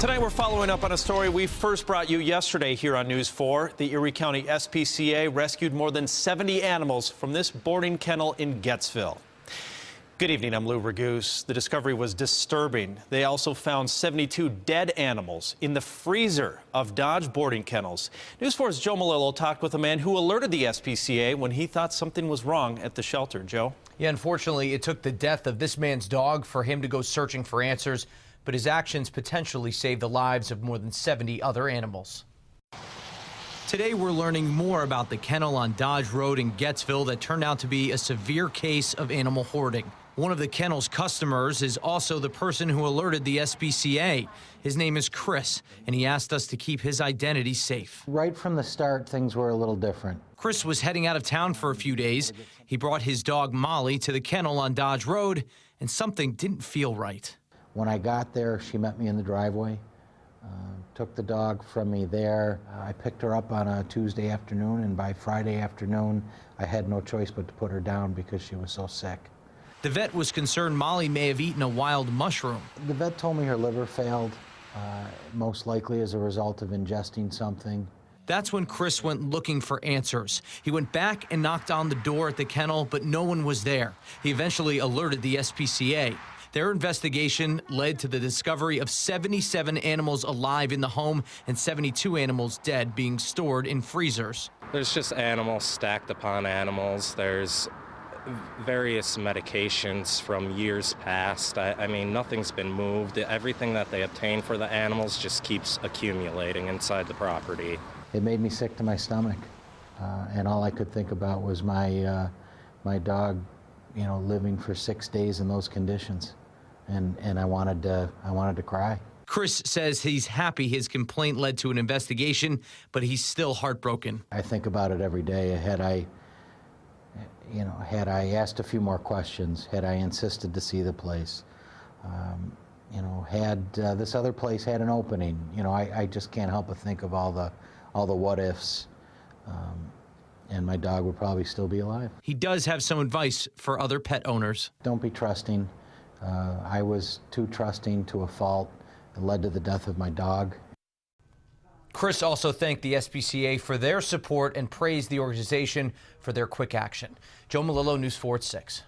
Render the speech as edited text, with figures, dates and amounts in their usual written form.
Tonight we're following up on a story we first brought you yesterday here on News 4. The Erie County SPCA rescued more than 70 animals from this boarding kennel in Gettsville. Good evening, I'm Lou Ragoose. The discovery was disturbing. They also found 72 dead animals in the freezer of Dodge boarding kennels. News 4's Joe Malillo talked with a man who alerted the SPCA when he thought something was wrong at the shelter. Joe? Yeah, unfortunately, it took the death of this man's dog for him to go searching for answers, but his actions potentially saved the lives of more than 70 other animals. Today, we're learning more about the kennel on Dodge Road in Gettsville that turned out to be a severe case of animal hoarding. One of the kennel's customers is also the person who alerted the SPCA. His name is Chris, and he asked us to keep his identity safe. Right from the start, things were a little different. Chris was heading out of town for a few days. He brought his dog Molly to the kennel on Dodge Road, and something didn't feel right. When I got there, she met me in the driveway, took the dog from me there. I picked her up on a Tuesday afternoon, and by Friday afternoon, I had no choice but to put her down because she was so sick. The vet was concerned Molly may have eaten a wild mushroom. The vet told me her liver failed, most likely as a result of ingesting something. That's when Chris went looking for answers. He went back and knocked on the door at the kennel, but no one was there. He eventually alerted the SPCA. Their investigation led to the discovery of 77 animals alive in the home and 72 animals dead being stored in freezers. There's just animals stacked upon animals. There's various medications from years past. I mean, nothing's been moved. Everything that they obtain for the animals just keeps accumulating inside the property. It made me sick to my stomach, and all I could think about was my dog, living for 6 days in those conditions. And I wanted to cry. Chris says he's happy his complaint led to an investigation, but he's still heartbroken. I think about it every day. Had I asked a few more questions, had I insisted to see the place, had this other place had an opening, I just can't help but think of all the what ifs. And my dog would probably still be alive. He does have some advice for other pet owners. Don't be trusting. I was too trusting to a fault. It led to the death of my dog. Chris also thanked the SPCA for their support and praised the organization for their quick action. Joe Malillo, News 4 at 6.